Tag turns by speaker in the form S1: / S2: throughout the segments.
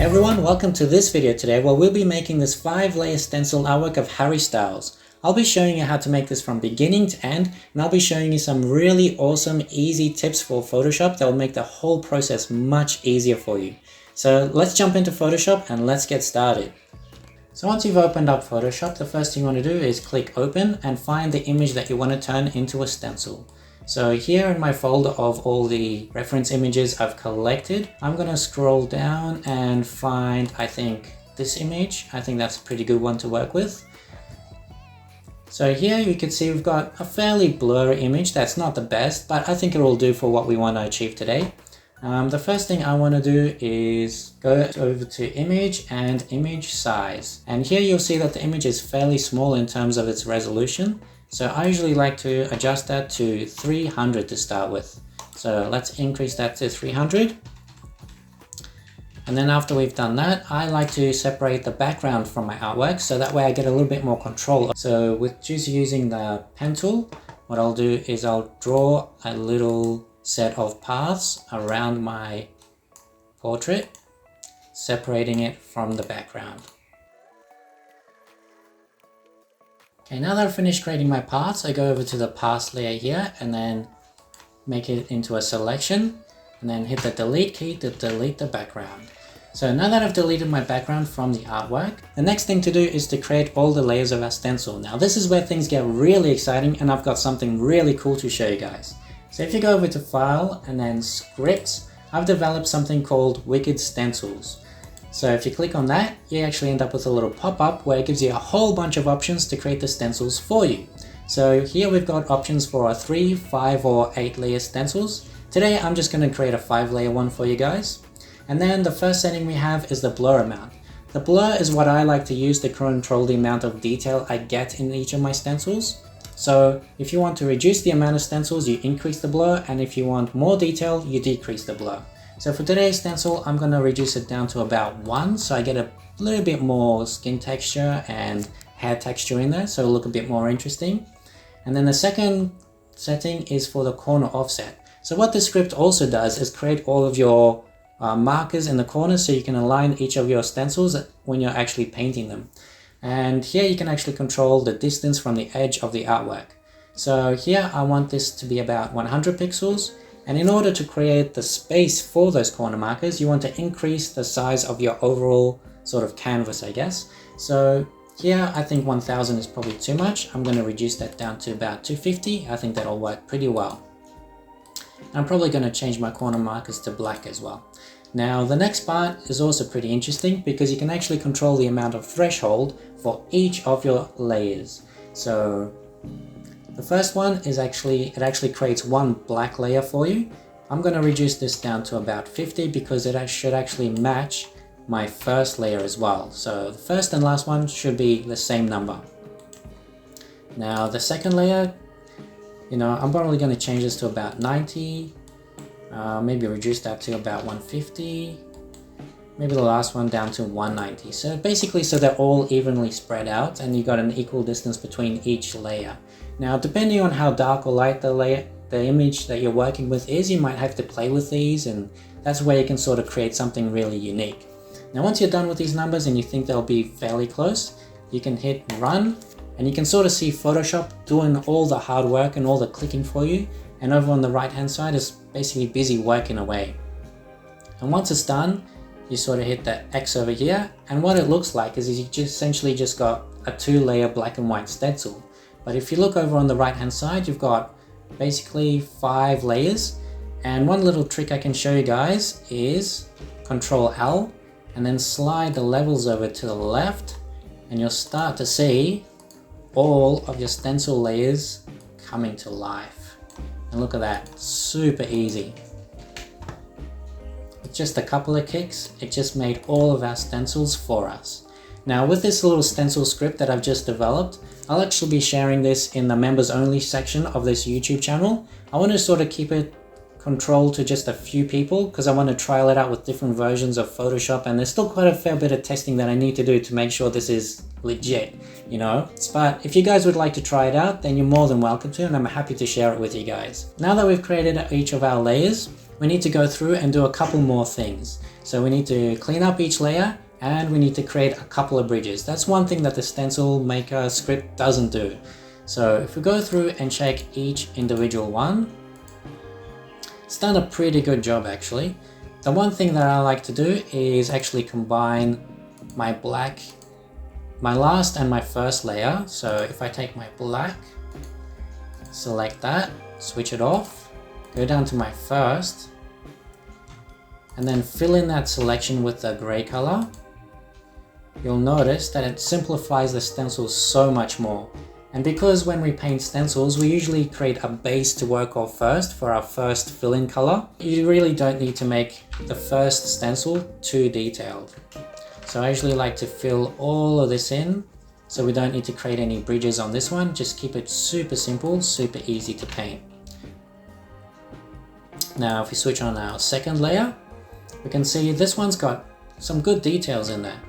S1: Hey everyone, welcome to this video today where we'll be making this 5-layer stencil artwork of Harry Styles. I'll be showing you how to make this from beginning to end, and I'll be showing you some really awesome, easy tips for Photoshop that will make the whole process much easier for you. So let's jump into Photoshop and let's get started. So once you've opened up Photoshop, the first thing you want to do is click open and find the image that you want to turn into a stencil. So here in my folder of all the reference images I've collected, I'm going to scroll down and find, I think, this image. I think that's a pretty good one to work with. So here you can see we've got a fairly blurry image. That's not the best, but I think it will do for what we want to achieve today. The first thing I want to do is go over to image and image size. And here you'll see that the image is fairly small in terms of its resolution. So I usually like to adjust that to 300 to start with. So let's increase that to 300. And then after we've done that, I like to separate the background from my artwork so that way I get a little bit more control. So with just using the pen tool, what I'll do is I'll draw a little set of paths around my portrait, separating it from the background. Okay, now that I've finished creating my paths, I go over to the path layer here and then make it into a selection and then hit the delete key to delete the background. So now that I've deleted my background from the artwork, the next thing to do is to create all the layers of our stencil. Now this is where things get really exciting and I've got something really cool to show you guys. So if you go over to File and then Scripts, I've developed something called Wicked Stencils. So if you click on that, you actually end up with a little pop-up where it gives you a whole bunch of options to create the stencils for you. So here we've got options for a 3, 5 or 8 layer stencils. Today I'm just going to create a 5-layer one for you guys. And then the first setting we have is the blur amount. The blur is what I like to use to control the amount of detail I get in each of my stencils. So if you want to reduce the amount of stencils, you increase the blur, and if you want more detail, you decrease the blur. So for today's stencil, I'm going to reduce it down to about 1, so I get a little bit more skin texture and hair texture in there, so it'll look a bit more interesting. And then the second setting is for the corner offset. So what this script also does is create all of your markers in the corners so you can align each of your stencils when you're actually painting them. And here you can actually control the distance from the edge of the artwork. So here I want this to be about 100 pixels. And in order to create the space for those corner markers, you want to increase the size of your overall sort of canvas, I guess. So here I think 1000 is probably too much. I'm going to reduce that down to about 250. I think that'll work pretty well. I'm probably going to change my corner markers to black as well. Now the next part is also pretty interesting because you can actually control the amount of threshold for each of your layers. So the first one is it actually creates one black layer for you. I'm going to reduce this down to about 50 because it should actually match my first layer as well. So the first and last one should be the same number. Now the second layer, I'm probably going to change this to about 90. Maybe reduce that to about 150. Maybe the last one down to 190. So basically, so they're all evenly spread out and you got an equal distance between each layer. Now, depending on how dark or light the image that you're working with is, you might have to play with these, and that's where you can sort of create something really unique. Now, once you're done with these numbers and you think they'll be fairly close, you can hit run and you can sort of see Photoshop doing all the hard work and all the clicking for you. And over on the right hand side is basically busy working away. And once it's done, you sort of hit that X over here, and what it looks like is you essentially just got a 2-layer black and white stencil. But if you look over on the right hand side, you've got basically 5 layers. And one little trick I can show you guys is Ctrl L and then slide the levels over to the left, and you'll start to see all of your stencil layers coming to life. And look at that, super easy. With just a couple of kicks, it just made all of our stencils for us. Now with this little stencil script that I've just developed, I'll actually be sharing this in the members only section of this YouTube channel. I want to sort of keep it controlled to just a few people because I want to trial it out with different versions of Photoshop, and there's still quite a fair bit of testing that I need to do to make sure this is legit, But if you guys would like to try it out, then you're more than welcome to, and I'm happy to share it with you guys. Now that we've created each of our layers, we need to go through and do a couple more things. So we need to clean up each layer and we need to create a couple of bridges. That's one thing that the Stencil Maker script doesn't do. So if we go through and check each individual one, it's done a pretty good job actually. The one thing that I like to do is actually combine my black, my last and my first layer. So if I take my black, select that, switch it off, go down to my first, and then fill in that selection with the gray color, you'll notice that it simplifies the stencil so much more. And because when we paint stencils, we usually create a base to work off first for our first fill-in color, you really don't need to make the first stencil too detailed. So I usually like to fill all of this in, so we don't need to create any bridges on this one. Just keep it super simple, super easy to paint. Now if we switch on our second layer, we can see this one's got some good details in there.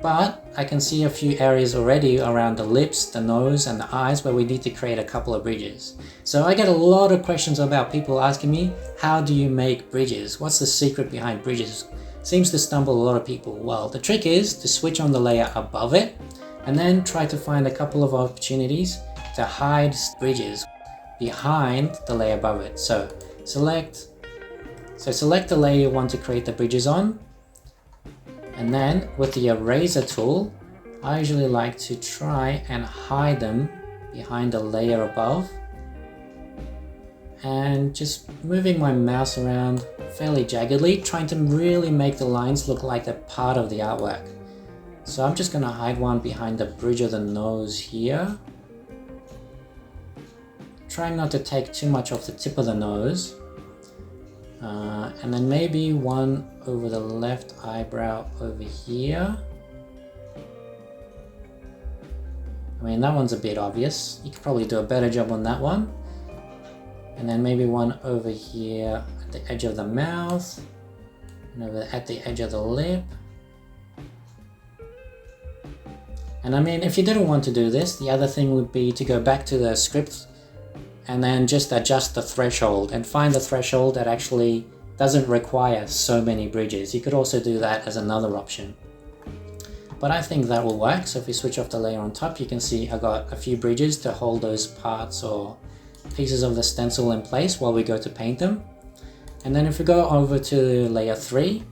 S1: But I can see a few areas already around the lips, the nose and the eyes where we need to create a couple of bridges. So I get a lot of questions about people asking me, how do you make bridges? What's the secret behind bridges? Seems to stumble a lot of people. Well, the trick is to switch on the layer above it and then try to find a couple of opportunities to hide bridges behind the layer above it. So select the layer you want to create the bridges on. And then with the eraser tool, I usually like to try and hide them behind the layer above. And just moving my mouse around fairly jaggedly, trying to really make the lines look like they're part of the artwork. So I'm just gonna hide one behind the bridge of the nose here. Trying not to take too much off the tip of the nose. And then maybe one over the left eyebrow over here. I mean, that one's a bit obvious. You could probably do a better job on that one. And then maybe one over here at the edge of the mouth. And over at the edge of the lip. And I mean, if you didn't want to do this, the other thing would be to go back to the script and then just adjust the threshold and find the threshold that actually doesn't require so many bridges. You could also do that as another option. But I think that will work. So if you switch off the layer on top, you can see I got a few bridges to hold those parts or pieces of the stencil in place while we go to paint them. And then if we go over to layer 3,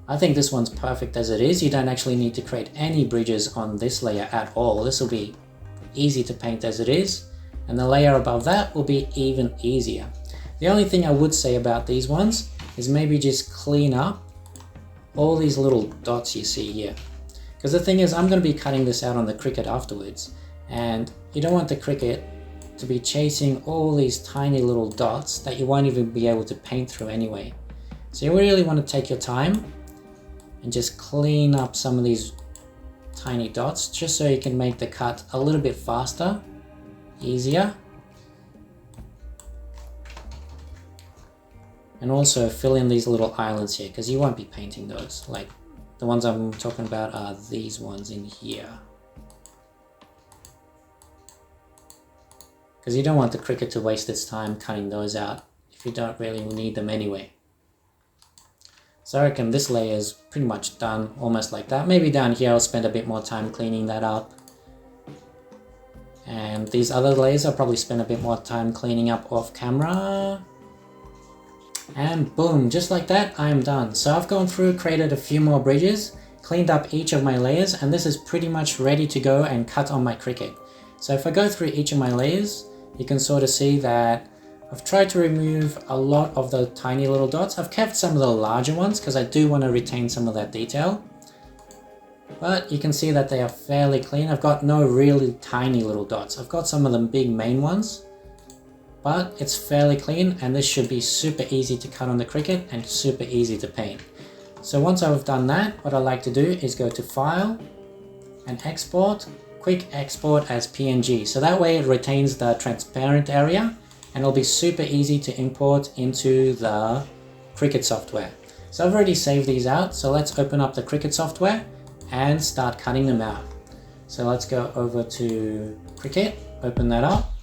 S1: I think this one's perfect as it is. You don't actually need to create any bridges on this layer at all. This will be easy to paint as it is. And the layer above that will be even easier. The only thing I would say about these ones is maybe just clean up all these little dots you see here. Because the thing is, I'm going to be cutting this out on the Cricut afterwards. And you don't want the Cricut to be chasing all these tiny little dots that you won't even be able to paint through anyway. So you really want to take your time and just clean up some of these tiny dots just so you can make the cut a little bit faster, easier. And also fill in these little islands here because you won't be painting those. Like the ones I'm talking about are these ones in here. Because you don't want the Cricut to waste its time cutting those out if you don't really need them anyway. So I reckon this layer is pretty much done, almost like that. Maybe down here I'll spend a bit more time cleaning that up. And these other layers I'll probably spend a bit more time cleaning up off camera. And boom, just like that, I am done. So I've gone through, created a few more bridges, cleaned up each of my layers, and this is pretty much ready to go and cut on my Cricut. So if I go through each of my layers, you can sort of see that I've tried to remove a lot of the tiny little dots. I've kept some of the larger ones because I do want to retain some of that detail. But you can see that they are fairly clean. I've got no really tiny little dots. I've got some of the big main ones, but it's fairly clean, and this should be super easy to cut on the Cricut and super easy to paint. So once I've done that, what I like to do is go to File and Export, Quick Export as PNG. So that way it retains the transparent area and it'll be super easy to import into the Cricut software. So I've already saved these out, so let's open up the Cricut software and start cutting them out. So let's go over to Cricut, open that up.